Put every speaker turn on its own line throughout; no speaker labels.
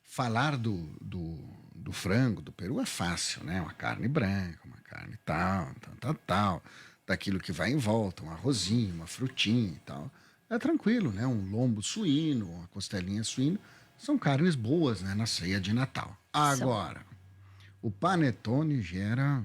falar do frango, do peru é fácil, né? Uma carne branca, uma carne tal, daquilo que vai em volta, um arrozinho, uma frutinha e tal. É tranquilo, né? Um lombo suíno, uma costelinha suína, são carnes boas, né? Na ceia de Natal.
São.
Agora, o panetone gera.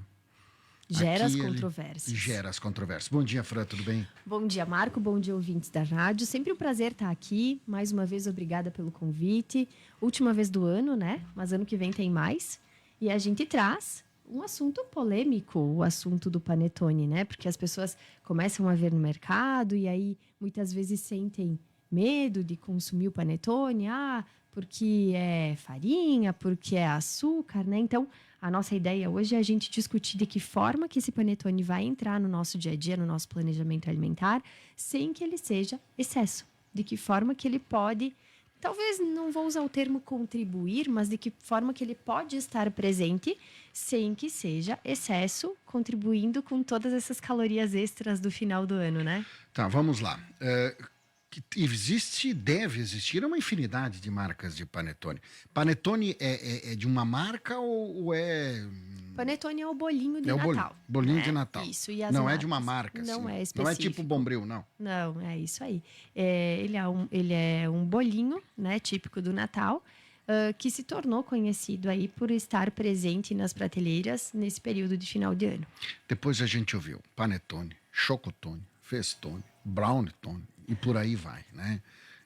Gera as
Aqui ele
controvérsias.
gera as controvérsias. Bom dia, Fran, tudo bem?
Bom dia, Marco. Bom dia, ouvintes da rádio. Sempre um prazer estar aqui. Mais uma vez, obrigada pelo convite. Última vez do ano, né? Mas ano que vem tem mais. E a gente traz um assunto polêmico, o assunto do panetone, né? Porque as pessoas começam a ver no mercado e aí muitas vezes sentem medo de consumir o panetone. Ah, porque é farinha, porque é açúcar, né? Então, a nossa ideia hoje é a gente discutir de que forma que esse panetone vai entrar no nosso dia a dia, no nosso planejamento alimentar, sem que ele seja excesso. De que forma que ele pode, talvez não vou usar o termo contribuir, mas de que forma que ele pode estar presente sem que seja excesso, contribuindo com todas essas calorias extras do final do ano, né?
Tá, vamos lá. Existe, deve existir uma infinidade de marcas de panetone. Panetone é de uma marca ou é.
Panetone é o bolinho de
É o
Natal.
bolinho
Né?
de Natal.
Isso, e as
Não é de uma
marcas.
marca,
Não
assim.
é
Não é
específico.
tipo Bombril, não.
Não, é isso aí. Ele é um bolinho, né, típico do Natal, que se tornou conhecido aí por estar presente nas prateleiras nesse período de final de ano.
Depois a gente ouviu panetone, chocotone, festone, brownetone e por aí vai, né?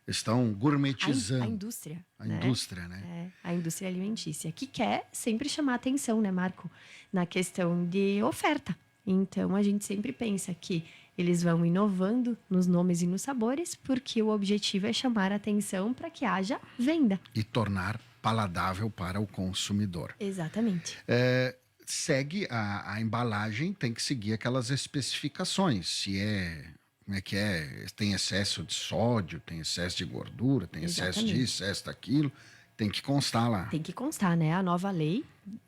Estão gourmetizando.
A indústria.
A
né?
indústria, né?
A indústria alimentícia, que quer sempre chamar atenção, né, Marco? Na questão de oferta. Então, a gente sempre pensa que eles vão inovando nos nomes e nos sabores, porque o objetivo é chamar atenção para que haja venda.
E tornar paladável para o consumidor.
Exatamente.
Segue a embalagem, tem que seguir aquelas especificações. Se é. Como é que é? Tem excesso de sódio, tem excesso de gordura, tem excesso
Exatamente.
disso, excesso daquilo. Tem que constar lá.
Tem que constar, né? A nova lei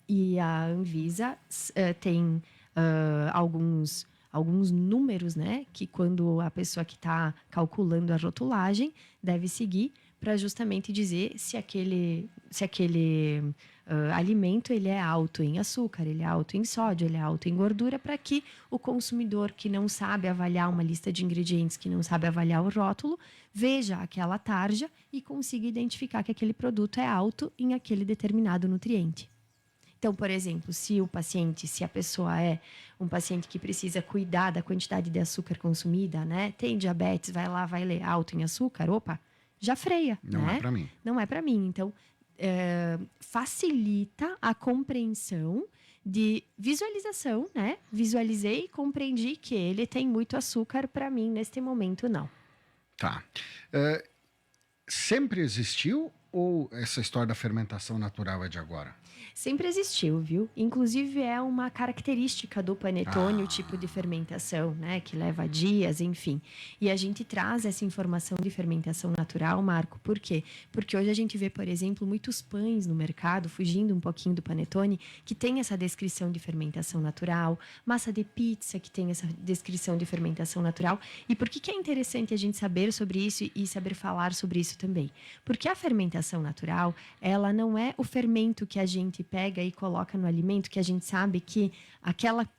e a Anvisa tem alguns números, né? Que quando a pessoa que está calculando a rotulagem deve seguir para justamente dizer se aquele alimento ele é alto em açúcar, ele é alto em sódio, ele é alto em gordura, para que o consumidor que não sabe avaliar uma lista de ingredientes, que não sabe avaliar o rótulo, veja aquela tarja e consiga identificar que aquele produto é alto em aquele determinado nutriente. Então, por exemplo, se a pessoa é um paciente que precisa cuidar da quantidade de açúcar consumida, né? Tem diabetes, vai lá, vai ler alto em açúcar, opa, já freia,
Não
né?
é para mim.
Não é para mim. Então, facilita a compreensão de visualização, né? Visualizei e compreendi que ele tem muito açúcar, para mim, neste momento, não.
Tá. Sempre existiu ou essa história da fermentação natural é de agora?
Sempre existiu, viu? Inclusive é uma característica do panetone, o tipo de fermentação, né? Que leva dias, enfim. E a gente traz essa informação de fermentação natural, Marco, por quê? Porque hoje a gente vê, por exemplo, muitos pães no mercado, fugindo um pouquinho do panetone, que tem essa descrição de fermentação natural, massa de pizza que tem essa descrição de fermentação natural. E por que é interessante a gente saber sobre isso e saber falar sobre isso também? Porque a fermentação natural, ela não é o fermento que a gente pega e coloca no alimento, que a gente sabe que aquela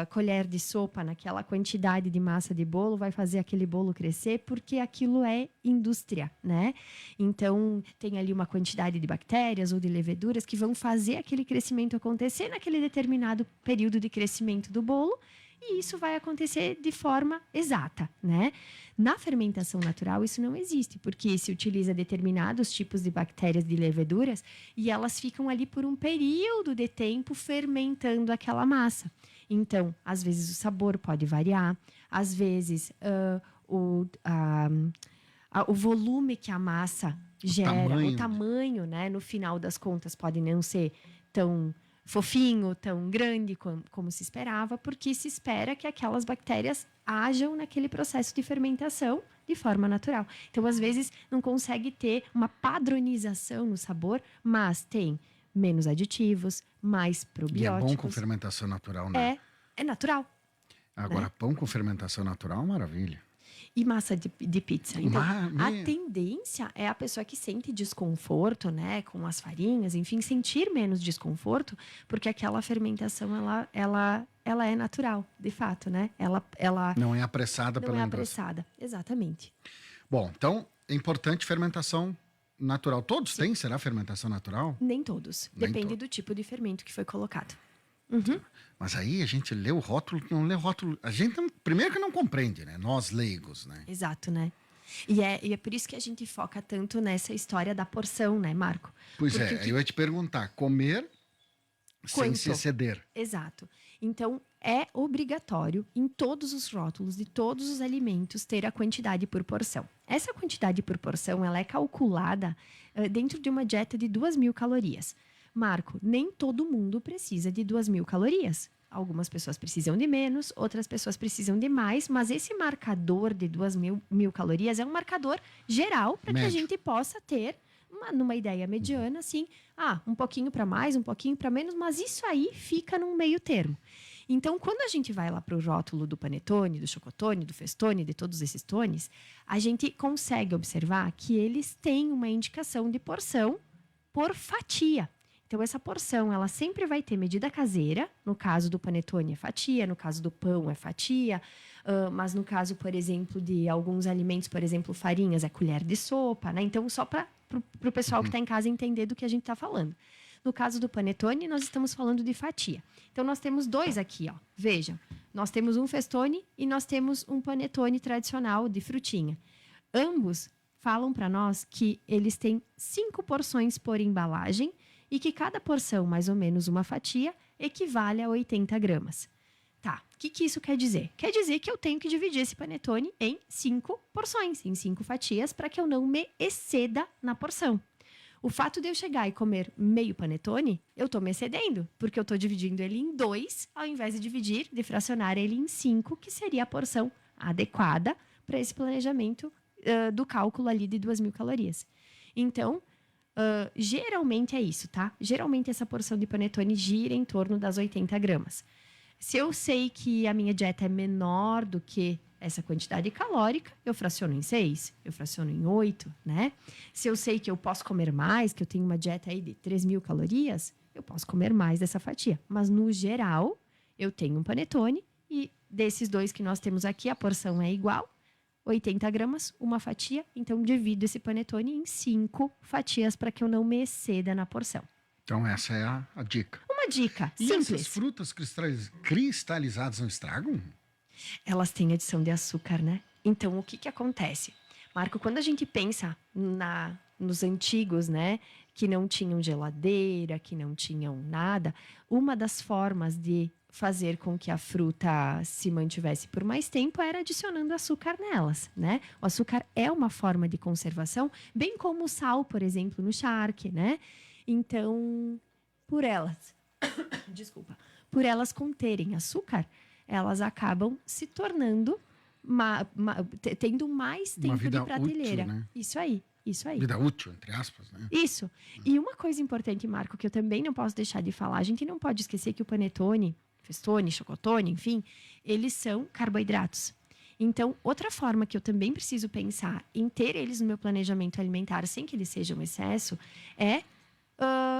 colher de sopa naquela quantidade de massa de bolo vai fazer aquele bolo crescer, porque aquilo é indústria, né? Então, tem ali uma quantidade de bactérias ou de leveduras que vão fazer aquele crescimento acontecer naquele determinado período de crescimento do bolo, e isso vai acontecer de forma exata, né? Na fermentação natural, isso não existe, porque se utiliza determinados tipos de bactérias, de leveduras, e elas ficam ali por um período de tempo fermentando aquela massa. Então, às vezes o sabor pode variar, às vezes o volume que a massa gera, o tamanho, né? No final das contas, pode não ser tão fofinho, tão grande como se esperava, porque se espera que aquelas bactérias ajam naquele processo de fermentação de forma natural. Então, às vezes, não consegue ter uma padronização no sabor, mas tem menos aditivos, mais probióticos.
E é bom com fermentação natural, né?
É natural.
Agora,
né?
Pão com fermentação natural é uma maravilha.
E massa de pizza. Então, a
Meu.
tendência é a pessoa que sente desconforto, né, com as farinhas, enfim, sentir menos desconforto, porque aquela fermentação, ela é natural, de fato, né? Ela
Não é apressada
não
pela
é
indústria.
apressada. Exatamente.
Bom, então é importante fermentação natural. Todos têm, será fermentação natural?
Nem todos.
Nem
Depende
todos.
do tipo de fermento que foi colocado.
Mas aí a gente lê o rótulo, não lê o rótulo. A gente primeiro que não compreende, né? Nós leigos, né?
Exato, né? E é por isso que a gente foca tanto nessa história da porção, né, Marco?
Pois
Porque
é, eu ia te perguntar, comer sem
Quanto?
se exceder.
Exato. Então, é obrigatório em todos os rótulos de todos os alimentos ter a quantidade por porção. Essa quantidade por porção, ela é calculada dentro de uma dieta de 2.000 calorias. Marco, nem todo mundo precisa de 2.000 calorias. Algumas pessoas precisam de menos, outras pessoas precisam de mais, mas esse marcador de 2.000 calorias é um marcador geral para que a
Médio.
gente possa ter numa ideia mediana, assim, um pouquinho para mais, um pouquinho para menos, mas isso aí fica num meio termo. Então, quando a gente vai lá para o rótulo do panetone, do chocotone, do festone, de todos esses tones, a gente consegue observar que eles têm uma indicação de porção por fatia. Então, essa porção, ela sempre vai ter medida caseira. No caso do panetone é fatia, no caso do pão é fatia. Mas no caso, por exemplo, de alguns alimentos, por exemplo, farinhas, é colher de sopa, né? Então, só para o pessoal que está em casa entender do que a gente está falando. No caso do panetone, nós estamos falando de fatia. Então, nós temos dois aqui, ó. Vejam, nós temos um festone e nós temos um panetone tradicional de frutinha. Ambos falam para nós que eles têm 5 porções por embalagem e que cada porção, mais ou menos uma fatia, equivale a 80 gramas. Tá, o que isso quer dizer? Quer dizer que eu tenho que dividir esse panetone em 5 porções, em 5 fatias, para que eu não me exceda na porção. O fato de eu chegar e comer meio panetone, eu estou me excedendo, porque eu estou dividindo ele em 2, ao invés de fracionar ele em 5, que seria a porção adequada para esse planejamento do cálculo ali de 2.000 calorias. Então, geralmente é isso, tá? Geralmente essa porção de panetone gira em torno das 80 gramas. Se eu sei que a minha dieta é menor do que essa quantidade calórica, eu fraciono em 6, eu fraciono em 8, né? Se eu sei que eu posso comer mais, que eu tenho uma dieta aí de 3.000 calorias, eu posso comer mais dessa fatia. Mas, no geral, eu tenho um panetone e desses dois que nós temos aqui, a porção é igual, 80 gramas, uma fatia. Então, divido esse panetone em 5 fatias para que eu não me exceda na porção.
Então, essa é a dica.
Uma dica
E
simples.
essas frutas cristalizadas não estragam?
Elas têm adição de açúcar, né? Então, o que acontece? Marco, quando a gente pensa nos antigos, né? Que não tinham geladeira, que não tinham nada, uma das formas de fazer com que a fruta se mantivesse por mais tempo era adicionando açúcar nelas, né? O açúcar é uma forma de conservação, bem como o sal, por exemplo, no charque, né? Então, por elas conterem açúcar, elas acabam se tornando, tendo mais tempo
vida
de prateleira.
útil, né?
Isso aí.
Vida útil, entre aspas, né?
Isso. E uma coisa importante, Marco, que eu também não posso deixar de falar, a gente não pode esquecer que o panetone, festone, chocotone, enfim, eles são carboidratos. Então, outra forma que eu também preciso pensar em ter eles no meu planejamento alimentar sem que eles sejam excesso é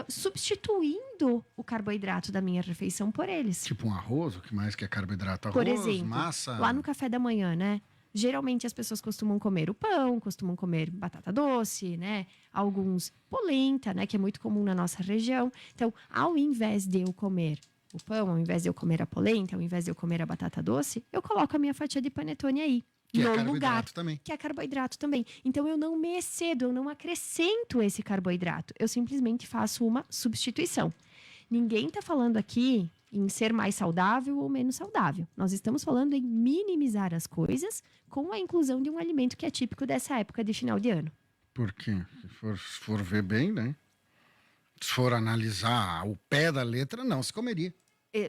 substituindo o carboidrato da minha refeição por eles.
Tipo um arroz, o que mais que é carboidrato?
Por
Arroz,
exemplo,
massa...
lá no café da manhã, né? Geralmente as pessoas costumam comer o pão, costumam comer batata doce, né? Alguns polenta, né? Que é muito comum na nossa região. Então, ao invés de eu comer o pão, ao invés de eu comer a polenta, ao invés de eu comer a batata doce, eu coloco a minha fatia de panetone aí.
Que é
no
carboidrato
lugar,
também.
que é carboidrato também. Então, eu não me excedo, eu não acrescento esse carboidrato. Eu simplesmente faço uma substituição. Ninguém está falando aqui em ser mais saudável ou menos saudável. Nós estamos falando em minimizar as coisas com a inclusão de um alimento que é típico dessa época de final de ano.
Porque, se for ver bem, né? Se for analisar o pé da letra, não se comeria.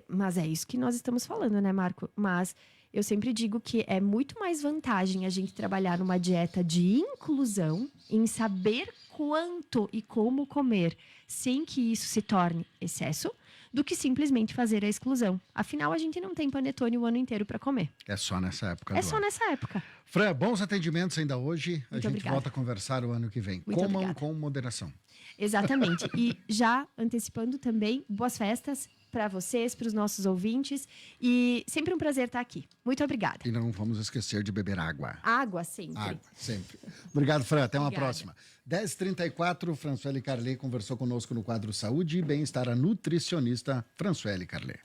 Mas é isso que nós estamos falando, né, Marco? Mas eu sempre digo que é muito mais vantagem a gente trabalhar numa dieta de inclusão, em saber quanto e como comer, sem que isso se torne excesso, do que simplesmente fazer a exclusão. Afinal, a gente não tem panetone o ano inteiro para comer.
É só nessa época
É
do
só
ano.
nessa época.
Fran, bons atendimentos ainda hoje. A
Muito
gente
obrigada.
volta a conversar o ano que vem.
Muito
Comam
obrigada.
com moderação.
Exatamente. E já antecipando também, boas festas para vocês, para os nossos ouvintes. E sempre um prazer estar aqui. Muito obrigada.
E não vamos esquecer de beber água.
Água sempre.
Água, sempre. Obrigado, Fran. Até uma
Obrigada.
próxima. 10h34, Françoise Carlet conversou conosco no quadro Saúde e Bem-Estar, a nutricionista Françoise Carlet.